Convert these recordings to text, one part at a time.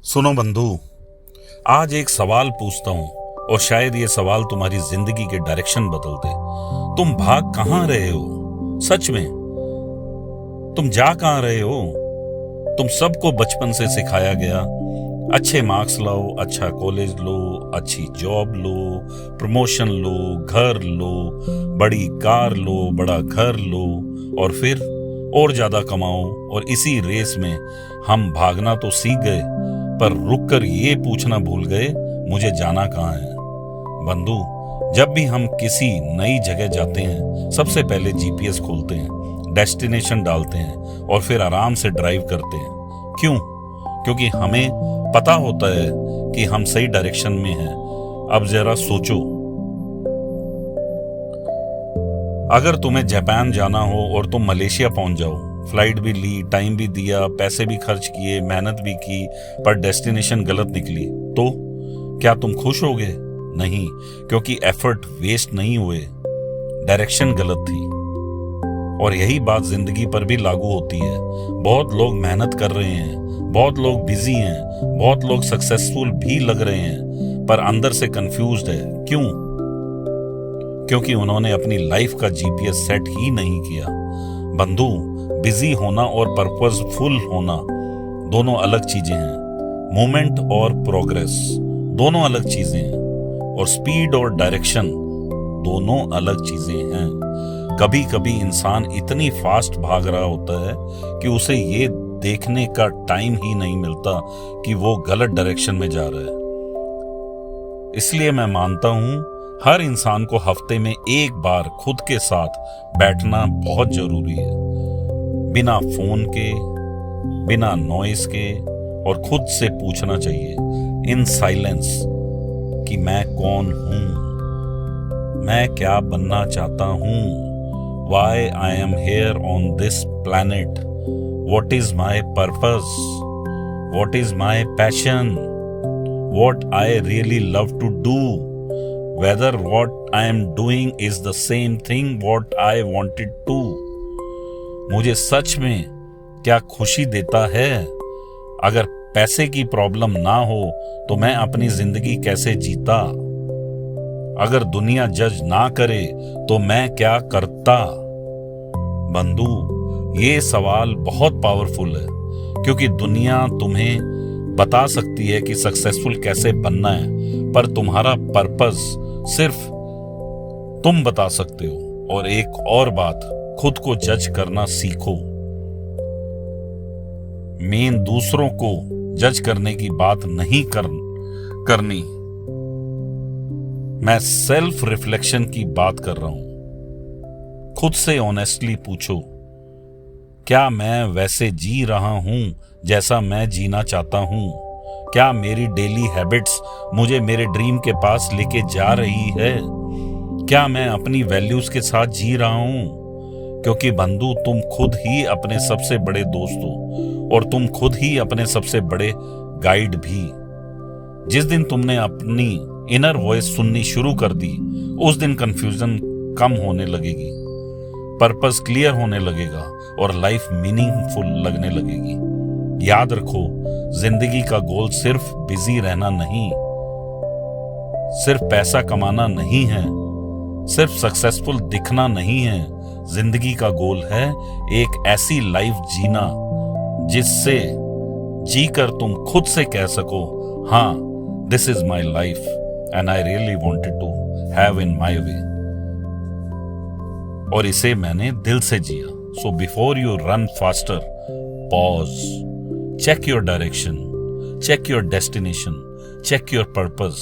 सुनो बंधु, आज एक सवाल पूछता हूं और शायद ये सवाल तुम्हारी जिंदगी के डायरेक्शन बदल दे। तुम भाग कहां रहे हो? सच में तुम जा कहां रहे हो? तुम सबको बचपन से सिखाया गया अच्छे मार्क्स लाओ, अच्छा कॉलेज लो, अच्छी जॉब लो, प्रमोशन लो, घर लो, बड़ी कार लो, बड़ा घर लो और फिर और ज्यादा कमाओ। और इसी रेस में हम भागना तो सीख गए पर रुककर ये पूछना भूल गए मुझे जाना कहाँ है। बंधु, जब भी हम किसी नई जगह जाते हैं सबसे पहले जीपीएस खोलते हैं, डेस्टिनेशन डालते हैं और फिर आराम से ड्राइव करते हैं। क्यों? क्योंकि हमें पता होता है कि हम सही डायरेक्शन में हैं। अब जरा सोचो, अगर तुम्हें जापान जाना हो और तुम मलेशिया पहुंच जाओ, फ्लाइट भी ली, टाइम भी दिया, पैसे भी खर्च किए, मेहनत भी की, पर डेस्टिनेशन गलत निकली, तो क्या तुम खुश होगे? नहीं, क्योंकि एफर्ट वेस्ट नहीं हुए, डायरेक्शन गलत थी। और यही बात जिंदगी पर भी लागू होती है। बहुत लोग मेहनत कर रहे हैं, बहुत लोग बिजी हैं, बहुत लोग सक्सेसफुल भी लग रहे हैं, पर अंदर से कंफ्यूज्ड है। क्यों? क्योंकि उन्होंने अपनी लाइफ का जीपीएस सेट ही नहीं किया। बंधु, बिजी होना और पर्पसफुल होना दोनों अलग चीजें हैं। मूवमेंट और प्रोग्रेस दोनों अलग चीजें हैं। और स्पीड और डायरेक्शन दोनों अलग चीजें हैं। कभी कभी इंसान इतनी फास्ट भाग रहा होता है कि उसे ये देखने का टाइम ही नहीं मिलता कि वो गलत डायरेक्शन में जा रहा है। इसलिए मैं मानता हूं हर इंसान को हफ्ते में एक बार खुद के साथ बैठना बहुत जरूरी है, बिना फोन के, बिना नॉइस के, और खुद से पूछना चाहिए इन साइलेंस कि मैं कौन हूं, मैं क्या बनना चाहता हूं, why I am here on this planet, what is my purpose, what is my passion, what I really love to do, whether what I am doing is the same thing what I wanted to। मुझे सच में क्या खुशी देता है? अगर पैसे की problem ना हो तो मैं अपनी जिंदगी कैसे जीता? अगर दुनिया जज ना करे तो मैं क्या करता? बंधु, ये सवाल बहुत पावरफुल है, क्योंकि दुनिया तुम्हें बता सकती है कि सक्सेसफुल कैसे बनना है, पर तुम्हारा पर्पस सिर्फ तुम बता सकते हो। और एक और बात, खुद को जज करना सीखो। मेन दूसरों को जज करने की बात नहीं करनी, मैं सेल्फ रिफ्लेक्शन की बात कर रहा हूं। खुद से ऑनेस्टली पूछो, क्या मैं वैसे जी रहा हूं जैसा मैं जीना चाहता हूं? क्या मेरी डेली हैबिट्स मुझे मेरे ड्रीम के पास लेके जा रही है? क्या मैं अपनी वैल्यूज के साथ जी रहा हूं? क्योंकि बंधु, तुम खुद ही अपने सबसे बड़े दोस्त हो और तुम खुद ही अपने सबसे बड़े गाइड भी। जिस दिन तुमने अपनी इनर वॉइस सुननी शुरू कर दी, उस दिन कंफ्यूजन कम होने लगेगी, पर्पस क्लियर होने लगेगा और लाइफ मीनिंगफुल लगने लगेगी। याद रखो, जिंदगी का गोल सिर्फ बिजी रहना नहीं, सिर्फ पैसा कमाना नहीं है, सिर्फ सक्सेसफुल दिखना नहीं है। जिंदगी का गोल है एक ऐसी लाइफ जीना जिससे जीकर तुम खुद से कह सको, हाँ, this is my life and I really wanted to have in my way, और इसे मैंने दिल से जिया। So before you run faster, pause, check your direction, check your destination, check your purpose।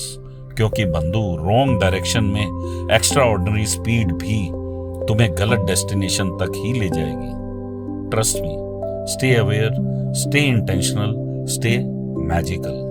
क्योंकि बंधु, रॉन्ग डायरेक्शन में एक्स्ट्रा ऑर्डिनरी स्पीड भी तुम्हें गलत डेस्टिनेशन तक ही ले जाएगी। Trust me, stay aware, stay intentional, stay magical.